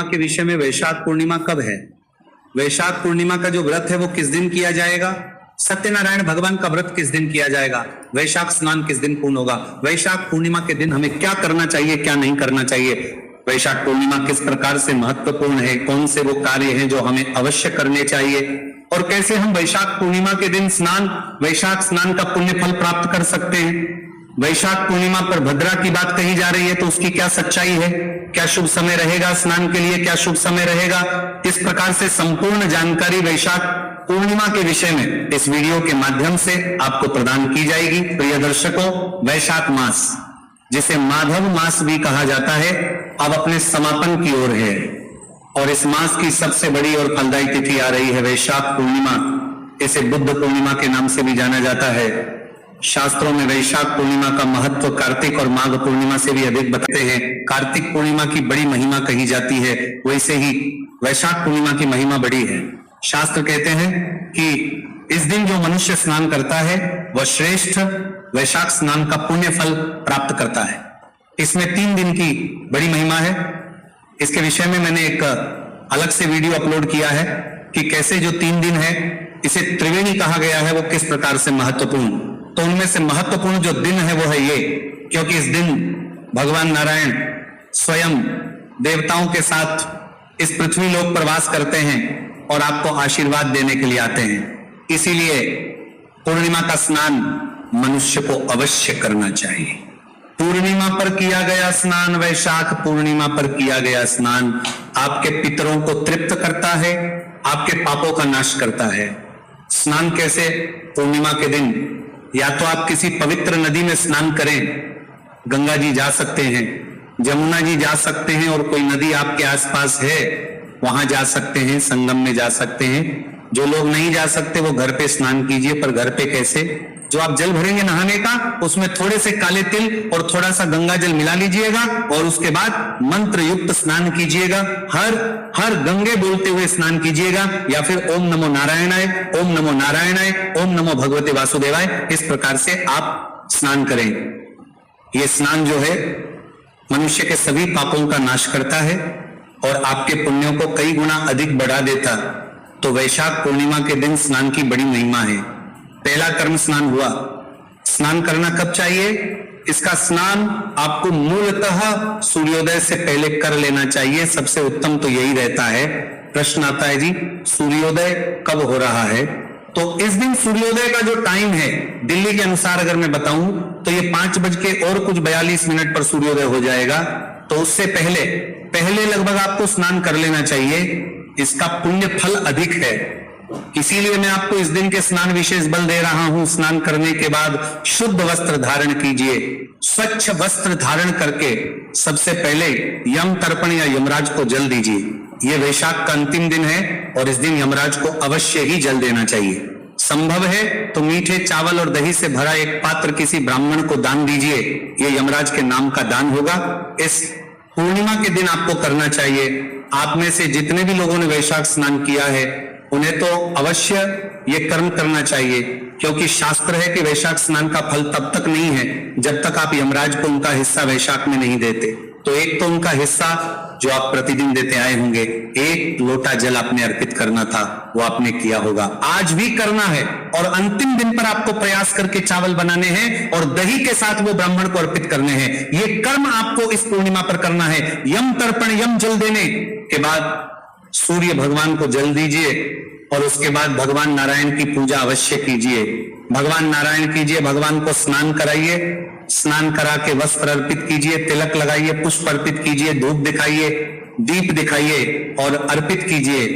के विषय में वैशाख पूर्णिमा कब है, वैशाख पूर्णिमा का जो व्रत है वो किस दिन किया जाएगा, सत्यनारायण भगवान का व्रत किस दिन किया जाएगा, वैशाख स्नान किस दिन पूर्ण होगा, वैशाख पूर्णिमा के दिन हमें क्या करना चाहिए क्या नहीं करना चाहिए, वैशाख पूर्णिमा किस प्रकार से महत्वपूर्ण है, कौन से वो कार्य हैं जो हमें अवश्य करने चाहिए, और कैसे हम वैशाख पूर्णिमा के दिन वैशाख स्नान का पुण्य फल प्राप्त कर सकते हैं। वैशाख पूर्णिमा पर भद्रा की बात कही जा रही है तो उसकी क्या सच्चाई है, क्या शुभ समय रहेगा स्नान के लिए, क्या शुभ समय रहेगा, इस प्रकार से संपूर्ण जानकारी वैशाख पूर्णिमा के विषय में इस वीडियो के माध्यम से आपको प्रदान की जाएगी। प्रिय दर्शकों, वैशाख मास जिसे माधव मास भी कहा जाता है अब अपने समापन की ओर है और इस मास की सबसे बड़ी और फलदायी तिथि आ रही है वैशाख पूर्णिमा। इसे बुद्ध पूर्णिमा के नाम से भी जाना जाता है। शास्त्रों में वैशाख पूर्णिमा का महत्व कार्तिक और माघ पूर्णिमा से भी अधिक बताते हैं। कार्तिक पूर्णिमा की बड़ी महिमा कही जाती है, वैसे ही वैशाख पूर्णिमा की महिमा बड़ी है। शास्त्र कहते हैं कि इस दिन जो मनुष्य स्नान करता है वह श्रेष्ठ वैशाख स्नान का पुण्य फल प्राप्त करता है। इसमें 3 दिन की बड़ी महिमा है। इसके विषय में मैंने एक अलग से वीडियो अपलोड किया है कि कैसे जो 3 दिन है इसे त्रिवेणी कहा गया है, वो किस प्रकार से महत्वपूर्ण। तो उनमें से महत्वपूर्ण जो दिन है वो है ये, क्योंकि इस दिन भगवान नारायण स्वयं देवताओं के साथ इस पृथ्वी लोक पर वास करते हैं और आपको आशीर्वाद देने के लिए आते हैं। इसीलिए पूर्णिमा का स्नान मनुष्य को अवश्य करना चाहिए। पूर्णिमा पर किया गया स्नान, वैशाख पूर्णिमा पर किया गया स्नान आपके पितरों को तृप्त करता है, आपके पापों का नाश करता है। स्नान कैसे? पूर्णिमा के दिन या तो आप किसी पवित्र नदी में स्नान करें, गंगा जी जा सकते हैं, जमुना जी जा सकते हैं, और कोई नदी आपके आसपास है वहां जा सकते हैं, संगम में जा सकते हैं। जो लोग नहीं जा सकते वो घर पे स्नान कीजिए। पर घर पे कैसे? जो आप जल भरेंगे नहाने का, उसमें थोड़े से काले तिल और थोड़ा सा गंगा जल मिला लीजिएगा और उसके बाद मंत्र युक्त स्नान कीजिएगा। हर गंगे बोलते हुए स्नान कीजिएगा, या फिर ओम नमो नारायणाय, ओम नमो नारायणाय, ओम नमो भगवते वासुदेवाय, इस प्रकार से आप स्नान करें। ये स्नान जो है मनुष्य के सभी पापों का नाश करता है और आपके पुण्यों को कई गुना अधिक बढ़ा देता। तो वैशाख पूर्णिमा के दिन स्नान की बड़ी महिमा है। पहला कर्म स्नान हुआ। स्नान करना कब चाहिए? इसका स्नान आपको मूलतः सूर्योदय से पहले कर लेना चाहिए। सबसे उत्तम तो यही रहता है। प्रश्न आता है जी सूर्योदय कब हो रहा है? तो इस दिन सूर्योदय का जो टाइम है दिल्ली के अनुसार अगर मैं बताऊं तो ये 5:42 पर सूर्योदय हो जाएगा। तो उससे पहले लगभग आपको स्नान कर लेना चाहिए। इसका पुण्य फल अधिक है, इसीलिए मैं आपको इस दिन के स्नान विशेष बल दे रहा हूं। स्नान करने के बाद शुद्ध वस्त्र धारण कीजिए। स्वच्छ वस्त्र धारण करके सबसे पहले यम तर्पण या यमराज को जल दीजिए। यह वैशाख का अंतिम दिन है और इस दिन यमराज को अवश्य ही जल देना चाहिए। संभव है तो मीठे चावल और दही से भरा एक पात्र किसी ब्राह्मण को दान दीजिए। यह यमराज के नाम का दान होगा। इस पूर्णिमा के दिन आपको करना चाहिए। आप में से जितने भी लोगों ने वैशाख स्नान किया है उन्हें तो अवश्य ये कर्म करना चाहिए, क्योंकि शास्त्र है कि वैशाख स्नान का फल तब तक नहीं है जब तक आप यमराज को उनका हिस्सा वैशाख में नहीं देते। तो एक तो उनका हिस्सा जो आप प्रतिदिन देते आए होंगे, 1 लोटा जल आपने अर्पित करना था, वो आपने किया होगा, आज भी करना है। और अंतिम दिन पर आपको प्रयास करके चावल बनाने हैं और दही के साथ वो ब्राह्मण को अर्पित करने हैं। ये कर्म आपको इस पूर्णिमा पर करना है। यम तर्पण, यम जल देने के बाद सूर्य भगवान को जल दीजिए और उसके बाद भगवान नारायण की पूजा अवश्य कीजिए। भगवान नारायण कीजिए, भगवान को स्नान कराइए, स्नान करा के वस्त्र अर्पित कीजिए, तिलक लगाइए, पुष्प अर्पित कीजिए, धूप दिखाइए, दीप दिखाइए और अर्पित कीजिए,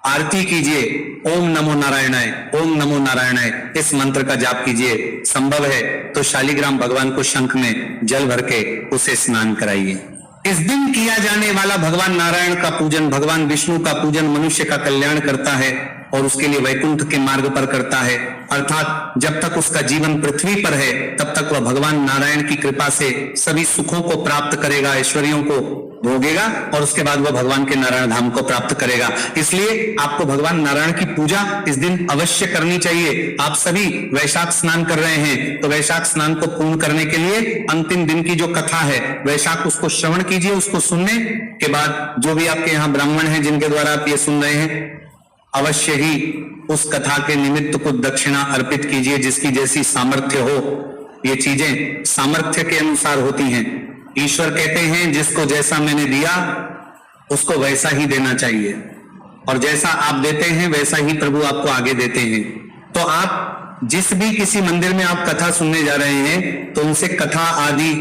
आरती कीजिए। ओम नमो नारायणाय, ओम नमो नारायणाय, इस मंत्र का जाप कीजिए। संभव है तो शालिग्राम भगवान को शंख में जल भर के उसे स्नान कराइए। इस दिन किया जाने वाला भगवान नारायण का पूजन, भगवान विष्णु का पूजन मनुष्य का कल्याण करता है। और उसके लिए वैकुंठ के मार्ग पर करता है, अर्थात जब तक उसका जीवन पृथ्वी पर है तब तक वह भगवान नारायण की कृपा से सभी सुखों को प्राप्त करेगा, ऐश्वर्यों को भोगेगा और उसके बाद वह भगवान के नारायण धाम को प्राप्त करेगा। इसलिए आपको भगवान नारायण की पूजा इस दिन अवश्य करनी चाहिए। आप सभी वैशाख स्नान कर रहे हैं तो वैशाख स्नान को पूर्ण करने के लिए अंतिम दिन की जो कथा है वैशाख, उसको श्रवण कीजिए। उसको सुनने के बाद जो भी आपके यहाँ ब्राह्मण हैं जिनके द्वारा आप ये सुन रहे हैं, अवश्य ही उस कथा के निमित्त को दक्षिणा अर्पित कीजिए, जिसकी जैसी सामर्थ्य हो। ये चीजें सामर्थ्य के अनुसार होती हैं। ईश्वर कहते हैं जिसको जैसा मैंने दिया उसको वैसा ही देना चाहिए, और जैसा आप देते हैं वैसा ही प्रभु आपको आगे देते हैं। तो आप जिस भी किसी मंदिर में आप कथा सुनने जा रहे हैं तो उनसे कथा आदि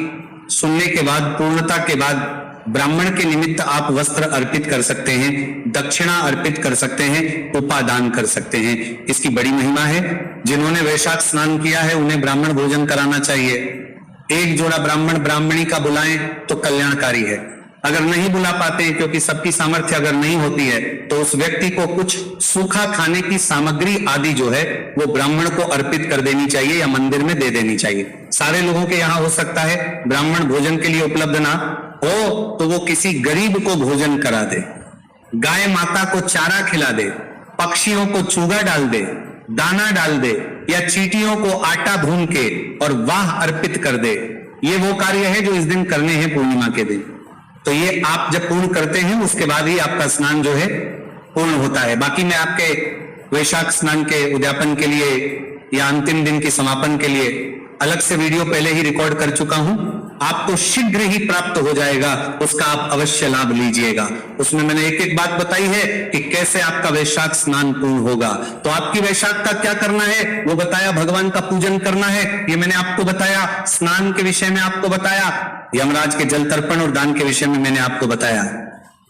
सुनने के बाद, पूर्णता के बाद ब्राह्मण के निमित्त आप वस्त्र अर्पित कर सकते हैं, दक्षिणा अर्पित कर सकते हैं, उपादान कर सकते हैं। इसकी बड़ी महिमा है। जिन्होंने वैशाख स्नान किया है उन्हें ब्राह्मण भोजन कराना चाहिए। एक जोड़ा ब्राह्मण ब्राह्मणी का बुलाएं तो कल्याणकारी है। अगर नहीं बुला पाते हैं, क्योंकि सबकी सामर्थ्य अगर नहीं होती है, तो उस व्यक्ति को कुछ सूखा खाने की सामग्री आदि जो है वो ब्राह्मण को अर्पित कर देनी चाहिए या मंदिर में दे देनी चाहिए। सारे लोगों के यहाँ हो सकता है ब्राह्मण भोजन के लिए उपलब्ध ना हो तो वो किसी गरीब को भोजन करा दे, गाय माता को चारा खिला दे, पक्षियों को चूगा डाल दे, दाना डाल दे, या चींटियों को आटा भून के और वाह अर्पित कर दे। ये वो कार्य है जो इस दिन करने हैं, पूर्णिमा के दिन। तो ये आप जब पूर्ण करते हैं उसके बाद ही आपका स्नान जो है पूर्ण होता है। बाकी मैं आपके वैशाख स्नान के उद्यापन के लिए या अंतिम दिन के समापन के लिए अलग से वीडियो पहले ही रिकॉर्ड कर चुका हूं। आपको शीघ्र ही प्राप्त हो जाएगा, उसका आप अवश्य लाभ लीजिएगा। उसमें मैंने एक एक बात बताई है कि कैसे आपका वैशाख स्नान पूर्ण होगा। तो आपकी वैशाख का क्या करना है वो बताया, भगवान का पूजन करना है ये मैंने आपको बताया, स्नान के विषय में आपको बताया, यमराज के जल तर्पण और दान के विषय में मैंने आपको बताया।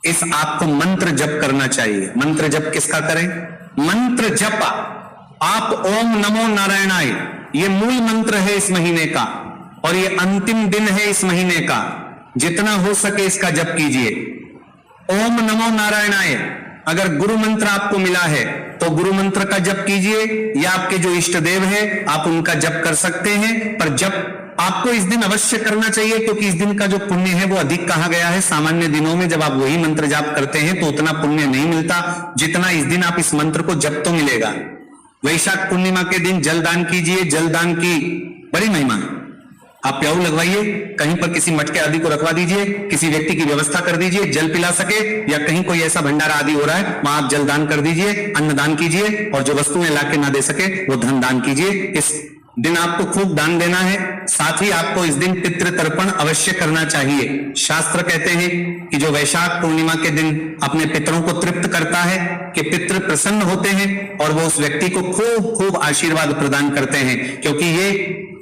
इस आपको मंत्र जप करना चाहिए। मंत्र जप किसका करें? मंत्र जप आप ओम नमो नारायणाय, ये मूल मंत्र है इस महीने का और ये अंतिम दिन है इस महीने का। जितना हो सके इसका जप कीजिए। ओम नमो नारायणाय। अगर गुरु मंत्र आपको मिला है तो गुरु मंत्र का जप कीजिए, या आपके जो इष्ट देव है आप उनका जप कर सकते हैं। पर जप आपको इस दिन अवश्य करना चाहिए, क्योंकि इस दिन का जो पुण्य है वो अधिक कहा गया है। सामान्य दिनों में जब आप वही मंत्र जाप करते हैं तो उतना पुण्य नहीं मिलता जितना इस दिन आप इस मंत्र को जप तो मिलेगा। वैशाख पूर्णिमा के दिन जलदान कीजिए। जलदान की बड़ी महिमा है। आप प्याऊ लगवाइए, कहीं पर किसी मटके आदि को रखवा दीजिए, किसी व्यक्ति की व्यवस्था कर दीजिए जल पिला सके, या कहीं कोई ऐसा भंडारा आदि हो रहा है वहां आप जलदान कर दीजिए, अन्नदान कीजिए, और जो वस्तुएं लाके ना दे सके वो धन दान कीजिए। इस दिन आपको खूब दान देना है। साथ ही आपको इस दिन पितृ तर्पण अवश्य करना चाहिए। शास्त्र कहते हैं कि जो वैशाख पूर्णिमा के दिन अपने पितरों को तृप्त करता है कि पितृ प्रसन्न होते हैं और वो उस व्यक्ति को खूब खूब आशीर्वाद प्रदान करते हैं, क्योंकि ये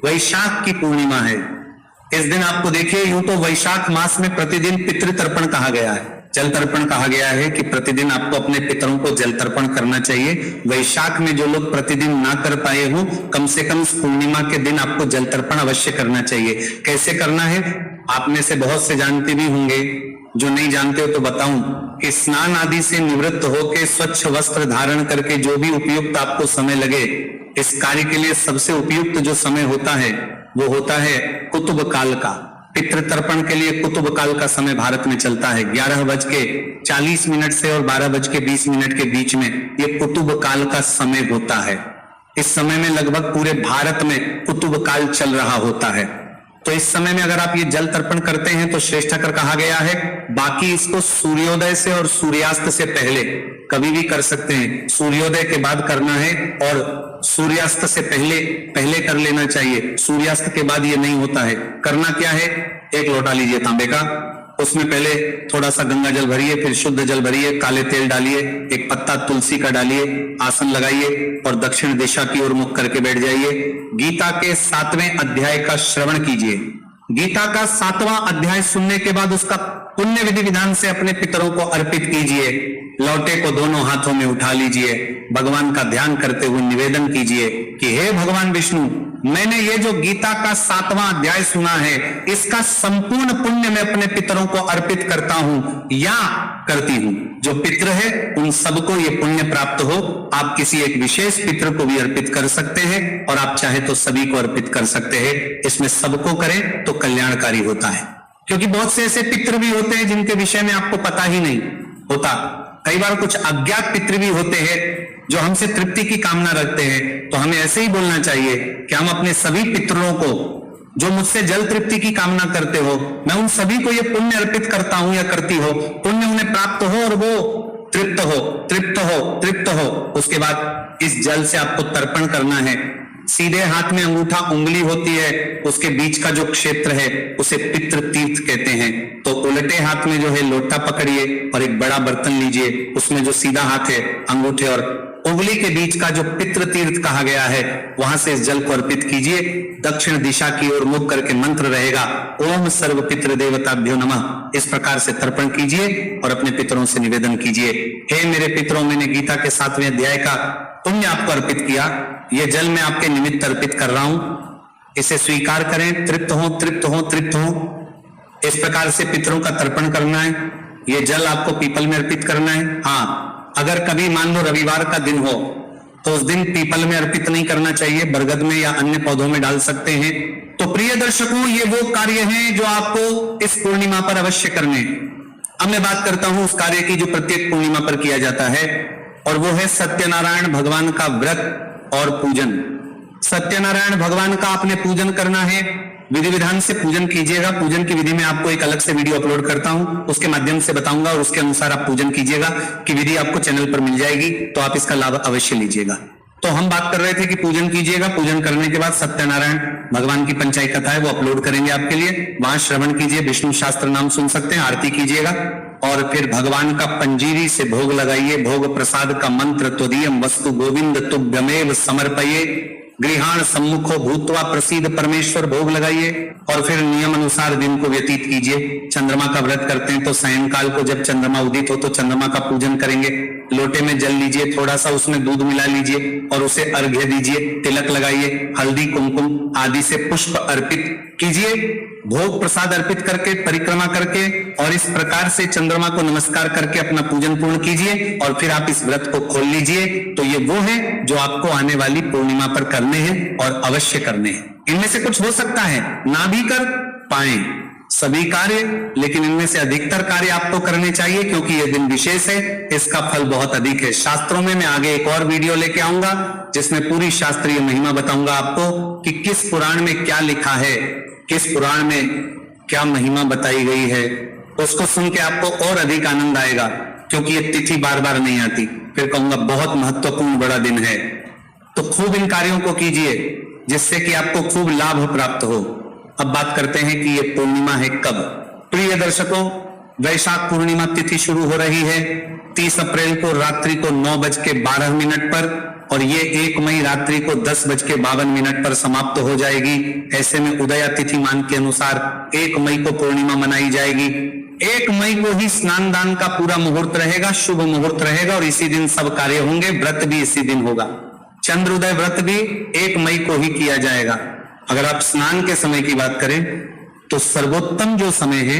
वैशाख की पूर्णिमा है। इस दिन आपको देखिए, यूं तो वैशाख मास में प्रतिदिन पितृ तर्पण कहा गया है, जल तर्पण कहा गया है कि प्रतिदिन आपको अपने पितरों को जल तर्पण करना चाहिए। वैशाख में जो लोग प्रतिदिन ना कर पाए हो, कम से कम पूर्णिमा के दिन आपको जल तर्पण अवश्य करना चाहिए। कैसे करना है आप में से बहुत से जानते भी होंगे, जो नहीं जानते हो तो बताऊं कि स्नान आदि से निवृत्त होकर स्वच्छ वस्त्र धारण करके जो भी उपयुक्त आपको समय लगे, इस कार्य के लिए सबसे उपयुक्त जो समय होता है वो होता है कुतुब काल का। पितृ तर्पण के लिए कुतुब काल का समय भारत में चलता है। 11:40 से और 12:20 के बीच में ये कुतुब काल का समय होता है। इस समय में लगभग पूरे भारत में कुतुब काल चल रहा होता है। तो इस समय में अगर आप ये जल तर्पण करते हैं तो श्रेष्ठकर कहा गया है। बाकी इसको सूर्योदय से और सूर्यास्त से पहले कभी भी कर सकते हैं। सूर्योदय के बाद करना है और सूर्यास्त से पहले कर लेना चाहिए। सूर्यास्त के बाद ये नहीं होता है। करना क्या है, एक लोटा लीजिए तांबे का, उसमें पहले थोड़ा सा गंगा जल भरिए, फिर शुद्ध जल भरिए, काले तेल डालिए, एक पत्ता तुलसी का डालिए, आसन लगाइए और दक्षिण दिशा की ओर मुख करके बैठ जाइए। गीता के 7वें अध्याय का श्रवण कीजिए। गीता का 7वां अध्याय सुनने के बाद उसका पुण्य विधि विधान से अपने पितरों को अर्पित कीजिए। लौटे को दोनों हाथों में उठा लीजिए। भगवान का ध्यान करते हुए निवेदन कीजिए कि हे भगवान विष्णु, मैंने ये जो गीता का 7वां अध्याय सुना है, इसका संपूर्ण पुण्य मैं अपने पितरों को अर्पित करता हूं या करती हूं। जो पितृ है उन सबको ये पुण्य प्राप्त हो। आप किसी एक विशेष पितृ को भी अर्पित कर सकते हैं और आप चाहे तो सभी को अर्पित कर सकते हैं। इसमें सबको करें तो कल्याणकारी होता है, क्योंकि बहुत से ऐसे पितृ भी होते हैं जिनके विषय में आपको पता ही नहीं होता। कई बार कुछ अज्ञात पितृ भी होते हैं जो हमसे तृप्ति की कामना रखते हैं, तो हमें ऐसे ही बोलना चाहिए कि हम अपने सभी पितरों को जो मुझसे जल तृप्ति की कामना करते हो, मैं उन सभी को ये पुण्य अर्पित करता हूं या करती हो। पुण्य उन्हें प्राप्त हो और वो तृप्त हो, तृप्त हो, तृप्त हो। उसके बाद इस जल से आपको तर्पण करना है। सीधे हाथ में अंगूठा उंगली होती है, उसके बीच का जो क्षेत्र है उसे पितृ तीर्थ कहते हैं। तो उल्टे हाथ में जो है लोटा पकड़िए और एक बड़ा बर्तन लीजिए, उसमें जो सीधा हाथ है अंगूठे और उंगली के बीच का जो पितृ तीर्थ कहा गया है वहां से इस जल को अर्पित कीजिए। दक्षिण दिशा की ओर मुख करके मंत्र रहेगा, ओम सर्व पितृ देवताभ्यो नमः। इस प्रकार से तर्पण कीजिए और अपने पितरों से निवेदन कीजिए, हे मेरे पितरों, मैंने गीता के 7वें अध्याय का पुण्य आपको अर्पित किया। ये जल मैं आपके निमित्त अर्पित कर रहा हूं, इसे स्वीकार करें। तृप्त हो, तृप्त हो, तृप्त हो। इस प्रकार से पितरों का तर्पण करना है। ये जल आपको पीपल में अर्पित करना है। हाँ, अगर कभी मान लो रविवार का दिन हो तो उस दिन पीपल में अर्पित नहीं करना चाहिए, बरगद में या अन्य पौधों में डाल सकते हैं। तो प्रिय दर्शकों, ये वो कार्य हैं जो आपको इस पूर्णिमा पर अवश्य करने हैं। अब मैं बात करता हूं उस कार्य की जो प्रत्येक पूर्णिमा पर किया जाता है, और वो है सत्यनारायण भगवान का व्रत और पूजन। सत्यनारायण भगवान का आपने पूजन करना है, विधि विधान से पूजन कीजिएगा। पूजन की विधि में आपको एक अलग से वीडियो अपलोड करता हूं, उसके माध्यम से बताऊंगा और उसके अनुसार आप पूजन कीजिएगा, कि विधि आपको चैनल पर मिल जाएगी, तो आप इसका लाभ अवश्य लीजिएगा। तो हम बात कर रहे थे कि पूजन कीजिएगा। पूजन करने के बाद सत्यनारायण भगवान की पंचाई कथा है वो अपलोड करेंगे आपके लिए, वहां श्रवण कीजिए, विष्णु शास्त्र नाम सुन सकते हैं, आरती कीजिएगा और फिर भगवान का पंजीरी से भोग लगाइए। भोग प्रसाद का मंत्र त्वदीयम वस्तु गोविंद तुभ्यमेव समर्पये गृहाण सम्मुखो भूत्वा प्रसीद परमेश्वर भोग लगाइए और फिर नियम अनुसार दिन को व्यतीत कीजिए। चंद्रमा का व्रत करते हैं तो सायंकाल को जब चंद्रमा उदित हो तो चंद्रमा का पूजन करेंगे। लोटे में जल लीजिए, थोड़ा सा उसमें दूध मिला लीजिए और उसे अर्घ्य दीजिए, तिलक लगाइए, हल्दी कुमकुम आदि से पुष्प अर्पित कीजिए, भोग प्रसाद अर्पित करके परिक्रमा करके और इस प्रकार से चंद्रमा को नमस्कार करके अपना पूजन पूर्ण कीजिए और फिर आप इस व्रत को खोल लीजिए। तो ये वो है जो आपको आने वाली पूर्णिमा पर करने हैं और अवश्य करने हैं। इनमें से कुछ हो सकता है ना भी कर पाए सभी कार्य, लेकिन इनमें से अधिकतर कार्य आपको करने चाहिए क्योंकि यह दिन विशेष है, इसका फल बहुत अधिक है। शास्त्रों में मैं आगे एक और वीडियो लेके आऊंगा जिसमें पूरी शास्त्रीय महिमा बताऊंगा आपको कि किस पुराण में क्या लिखा है, किस पुराण में क्या महिमा बताई गई है। उसको सुन के आपको और अधिक आनंद आएगा क्योंकि ये तिथि बार बार नहीं आती। फिर कहूंगा बहुत महत्वपूर्ण बड़ा दिन है, तो खूब इन कार्यों को कीजिए जिससे कि आपको खूब लाभ प्राप्त हो। अब बात करते हैं कि ये पूर्णिमा है कब। प्रिय दर्शकों, वैशाख पूर्णिमा तिथि शुरू हो रही है 30 अप्रैल को रात्रि को 9:12 पर और ये 1 मई रात्रि को 10:52 पर समाप्त हो जाएगी। ऐसे में उदया तिथि मान के अनुसार 1 मई को पूर्णिमा मनाई जाएगी। 1 मई को ही स्नान दान का पूरा मुहूर्त रहेगा, शुभ मुहूर्त रहेगा और इसी दिन सब कार्य होंगे। व्रत भी इसी दिन होगा, चंद्रोदय व्रत भी 1 मई को ही किया जाएगा। अगर आप स्नान के समय की बात करें तो सर्वोत्तम जो समय है,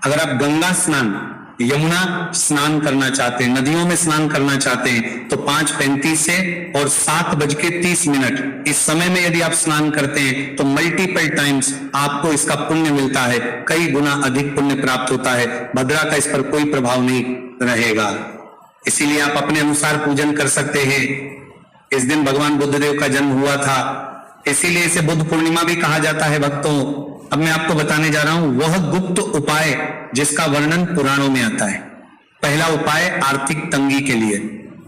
अगर आप गंगा स्नान, यमुना स्नान करना चाहते हैं, नदियों में स्नान करना चाहते हैं तो 5:35 से और 7:30 इस समय में यदि आप स्नान करते हैं तो मल्टीपल टाइम्स आपको इसका पुण्य मिलता है, कई गुना अधिक पुण्य प्राप्त होता है। भद्रा का इस पर कोई प्रभाव नहीं रहेगा, इसीलिए आप अपने अनुसार पूजन कर सकते हैं। इस दिन भगवान बुद्धदेव का जन्म हुआ था, इसीलिए इसे बुद्ध पूर्णिमा भी कहा जाता है भक्तों। अब मैं आपको बताने जा रहा हूं वह गुप्त उपाय जिसका वर्णन पुराणों में आता है। पहला उपाय आर्थिक तंगी के लिए।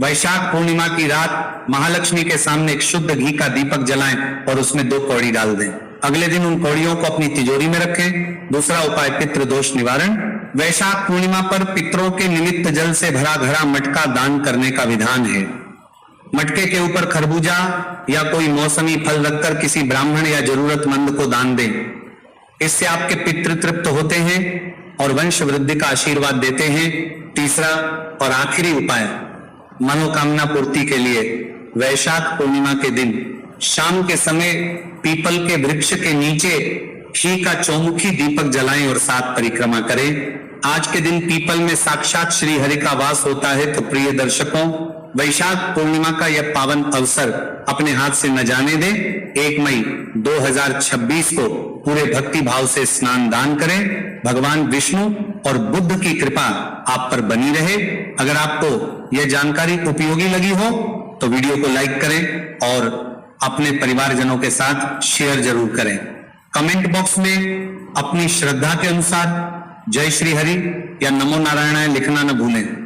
वैशाख पूर्णिमा की रात महालक्ष्मी के सामने एक शुद्ध घी का दीपक जलाएं और उसमें 2 कौड़ी डाल दें। अगले दिन उन कौड़ियों को अपनी तिजोरी में रखें। दूसरा उपाय पितृ दोष निवारण। वैशाख पूर्णिमा पर पितरों के निमित्त जल से भरा घड़ा मटका दान करने का विधान है। मटके के ऊपर खरबूजा या कोई मौसमी फल रखकर किसी ब्राह्मण या जरूरतमंद को दान दें। इससे आपके पितृ तृप्त होते हैं और वंश वृद्धि का आशीर्वाद देते हैं। तीसरा और आखिरी उपाय मनोकामना पूर्ति के लिए वैशाख पूर्णिमा के दिन शाम के समय पीपल के वृक्ष के नीचे घी का चौमुखी दीपक जलाएं और 7 परिक्रमा करें। आज के दिन पीपल में साक्षात श्री हरि का वास होता है। तो प्रिय दर्शकों, वैशाख पूर्णिमा का यह पावन अवसर अपने हाथ से न जाने दें। 1 मई 2026 को पूरे भक्ति भाव से स्नान दान करें। भगवान विष्णु और बुद्ध की कृपा आप पर बनी रहे। अगर आपको यह जानकारी उपयोगी लगी हो तो वीडियो को लाइक करें और अपने परिवारजनों के साथ शेयर जरूर करें। कमेंट बॉक्स में अपनी श्रद्धा के अनुसार जय श्री हरि या नमो नारायणाय लिखना न भूलें।